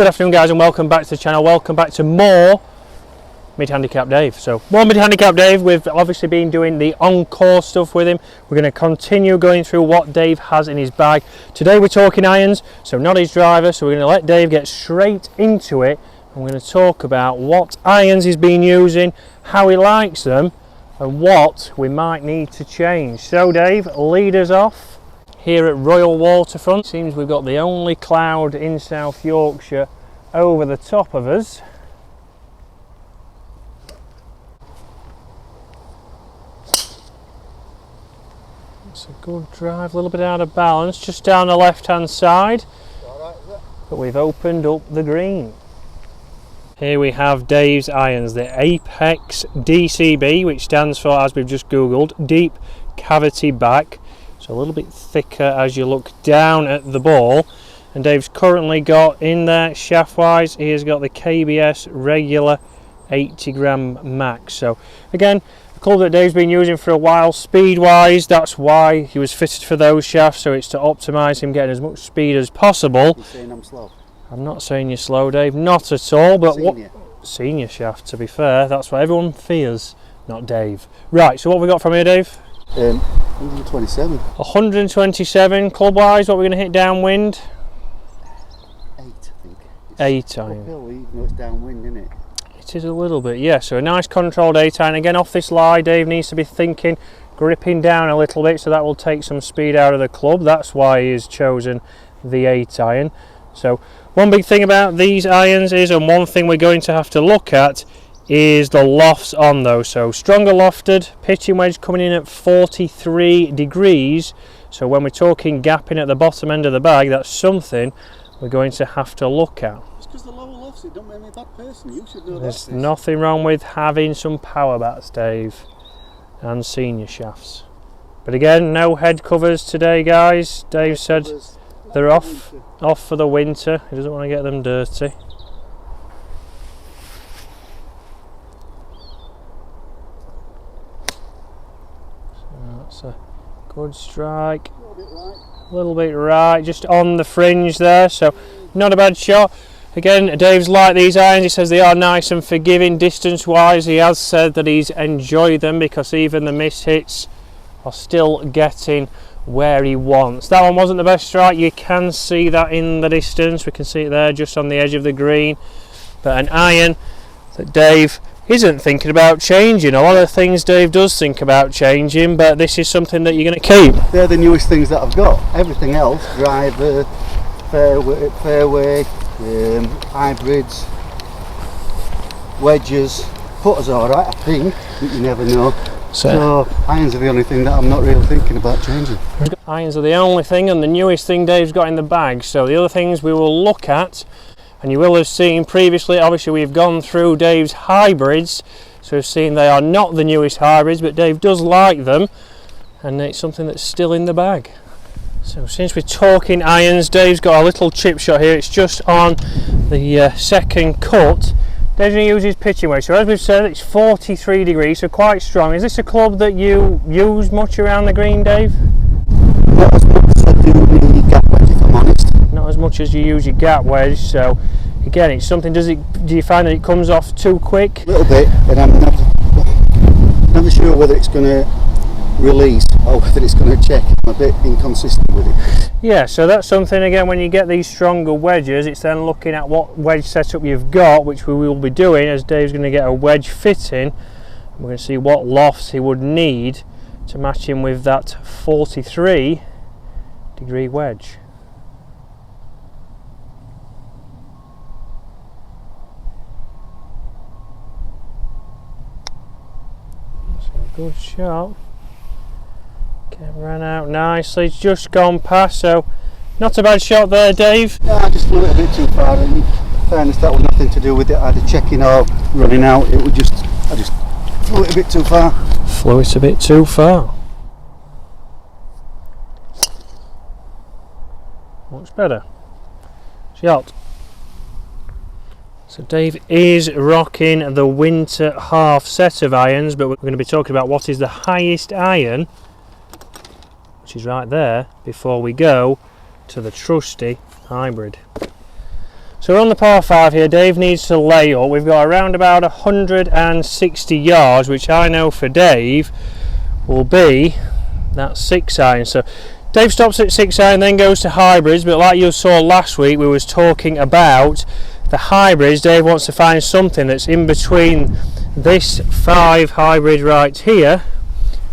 Good afternoon guys and welcome back to the channel. Welcome back to more MID Handicap Dave. So more MID Handicap Dave. We've obviously been doing the on-course stuff with him. We're going to continue going through what Dave has in his bag. Today we're talking irons, so not his driver, so we're going to let Dave get straight into it. I'm going to talk about what irons he's been using, how he likes them and what we might need to change. So Dave, lead us off. Here at Royal Waterfront, seems we've got the only cloud in South Yorkshire over the top of us. It's a good drive, a little bit out of balance, just down the left hand side, but we've opened up the green. Here we have Dave's irons, the Apex DCB, which stands for, as we've just googled, deep cavity back. So a little bit thicker as you look down at the ball, and Dave's currently got in there shaft wise, he has got the KBS regular 80 gram max. So again, a club that Dave's been using for a while. Speed wise, that's why he was fitted for those shafts, so it's to optimise him getting as much speed as possible. You're saying I'm slow? I'm not saying you're slow, Dave, not at all, but Senior. what senior shaft, to be fair, that's what everyone fears, not Dave. Right, so what have we got from here, Dave? 127. 127 club wise. What we're going to hit downwind? 8, I think. It's 8 iron. uphill, even though it's downwind, isn't it? It is a little bit, yeah. So a nice controlled 8 iron. Again, off this lie, Dave needs to be thinking, gripping down a little bit, so that will take some speed out of the club. That's why he has chosen the 8 iron. So one big thing about these irons is, and one thing we're going to have to look at, is the lofts on those. So stronger lofted, pitching wedge coming in at 43 degrees. So when we're talking gapping at the bottom end of the bag, that's something we're going to have to look at. It's because the lower lofts, it don't make me a bad person. You should know that. There's nothing wrong with having some power bats, Dave, and senior shafts. But again, no head covers today, guys. Dave said they're off for the winter. He doesn't want to get them dirty. That's a good strike. A little bit right, just on the fringe there, so not a bad shot. Again, Dave's like these irons. He says they are nice and forgiving distance wise. He has said that he's enjoyed them because even the miss hits are still getting where he wants. That one wasn't the best strike. You can see that in the distance. We can see it there just on the edge of the green. But an iron that Dave isn't thinking about changing. A lot of things Dave does think about changing, but this is something that you're going to keep. They're the newest things that I've got. Everything else, driver, fairway, hybrids, wedges, putters are alright, I think, but you never know. So irons are the only thing that I'm not really thinking about changing. Irons are the only thing and the newest thing Dave's got in the bag. So the other things we will look at, and you will have seen previously, obviously we've gone through Dave's hybrids, so we've seen they are not the newest hybrids, but Dave does like them, and it's something that's still in the bag. So since we're talking irons, Dave's got a little chip shot here. It's just on the second cut. Dave's going to use his pitching wedge. So as we've said, it's 43 degrees, so quite strong. Is this a club that you use much around the green, Dave? Not as much as I do the gap wedge, if I'm honest. Not as much as you use your gap wedge, so again, it's something. Do you find that it comes off too quick? A little bit, and I'm never sure whether it's going to release or whether it's going to check. I'm a bit inconsistent with it. Yeah, so that's something. Again, when you get these stronger wedges, it's then looking at what wedge setup you've got, which we will be doing as Dave's going to get a wedge fitting. We're going to see what lofts he would need to match him with that 43 degree wedge. Good shot. Ran out nicely. It's just gone past, so not a bad shot there, Dave. Yeah, I just flew it a bit too far. In fairness, that was nothing to do with it either checking or running out. I just flew it a bit too far. Flew it a bit too far. Much better. Shot. So Dave is rocking the winter half set of irons, but we're going to be talking about what is the highest iron, which is right there, before we go to the trusty hybrid. So we're on the par 5 here. Dave needs to lay up. We've got around about 160 yards, which I know for Dave will be that 6 iron. So Dave stops at 6 iron, then goes to hybrids, but like you saw last week, we was talking about the hybrids. Dave wants to find something that's in between this 5 hybrid right here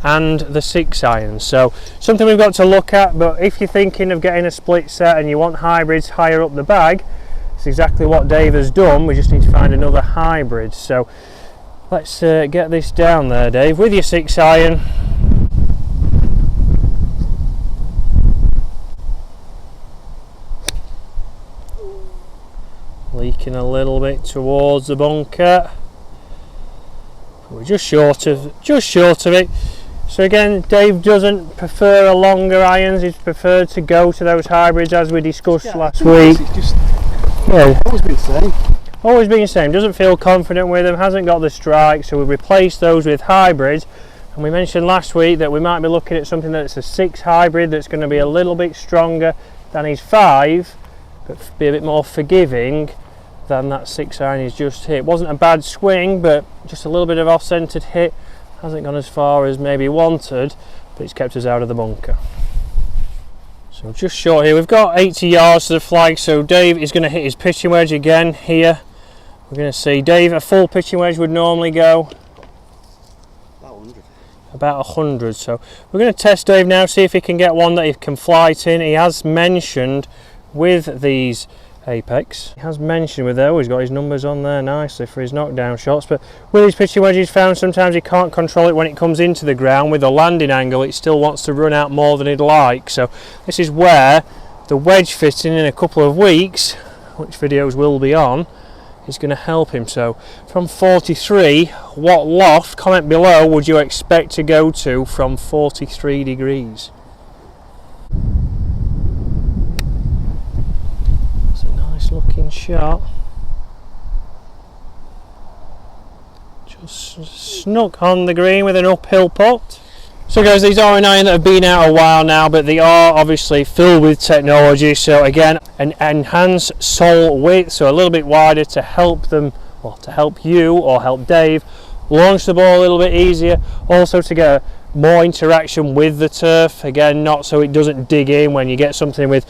and the 6 iron. So something we've got to look at, but if you're thinking of getting a split set and you want hybrids higher up the bag, it's exactly what Dave has done. We just need to find another hybrid. So let's get this down there, Dave, with your 6 iron. Leaking a little bit towards the bunker. We're just short of it. So again, Dave doesn't prefer a longer irons. He's preferred to go to those hybrids as we discussed last week. Well, always been the same. Always been the same. Doesn't feel confident with them. Hasn't got the strike. So we replaced those with hybrids. And we mentioned last week that we might be looking at something that's a 6 hybrid that's going to be a little bit stronger than his 5, but be a bit more forgiving than that 6 iron he's just hit. Wasn't a bad swing, but just a little bit of off-centered hit. Hasn't gone as far as maybe wanted, but it's kept us out of the bunker. So just short here. We've got 80 yards to the flag, so Dave is going to hit his pitching wedge again here. We're going to see Dave, a full pitching wedge would normally go about 100. So we're going to test Dave now, see if he can get one that he can flight in. He has mentioned with these Apex, he has mentioned with there, he's got his numbers on there nicely for his knockdown shots, but with his pitching wedges found sometimes he can't control it when it comes into the ground. With the landing angle it still wants to run out more than he'd like, so this is where the wedge fitting in a couple of weeks, which videos will be on, is going to help him. So from 43, what loft, comment below, would you expect to go to from 43 degrees? Looking shot, just snuck on the green with an uphill putt. So guys, these are an iron that have been out a while now, but they are obviously filled with technology. So again, an enhanced sole width, so a little bit wider to help them, well, to help you or help Dave launch the ball a little bit easier. Also to get more interaction with the turf, again, not so it doesn't dig in. When you get something with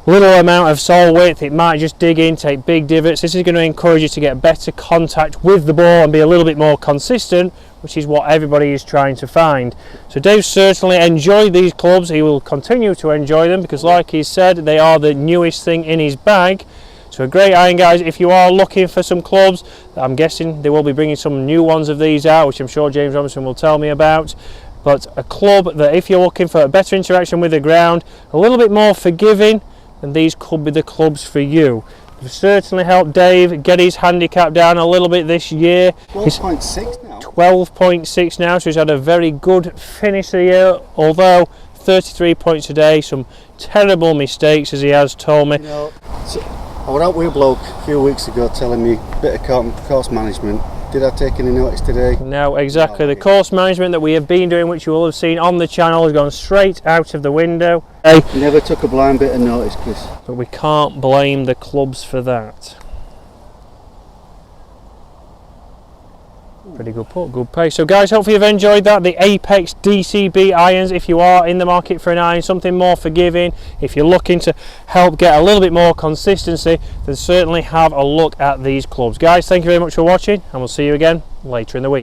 little amount of sole width, it might just dig in, take big divots. This is going to encourage you to get better contact with the ball and be a little bit more consistent, which is what everybody is trying to find. So Dave certainly enjoyed these clubs. He will continue to enjoy them because, like he said, they are the newest thing in his bag. So a great iron, guys. If you are looking for some clubs, I'm guessing they will be bringing some new ones of these out, which I'm sure James Robinson will tell me about. But a club that, if you're looking for a better interaction with the ground, a little bit more forgiving, and these could be the clubs for you. They've certainly helped Dave get his handicap down a little bit this year. 12.6 now. 12.6 now, so he's had a very good finish of the year, although 33 points today, some terrible mistakes as he has told me. You know, so I was out with a bloke a few weeks ago telling me a bit of course management. Did I take any notice today? No, exactly. The course management that we have been doing, which you will have seen on the channel, has gone straight out of the window. Never took a blind bit of notice, Chris. But we can't blame the clubs for that. Pretty good putt, good pace. So guys, hopefully you've enjoyed that. The Apex DCB irons, if you are in the market for an iron, something more forgiving, if you're looking to help get a little bit more consistency, then certainly have a look at these clubs. Guys, thank you very much for watching, and we'll see you again later in the week.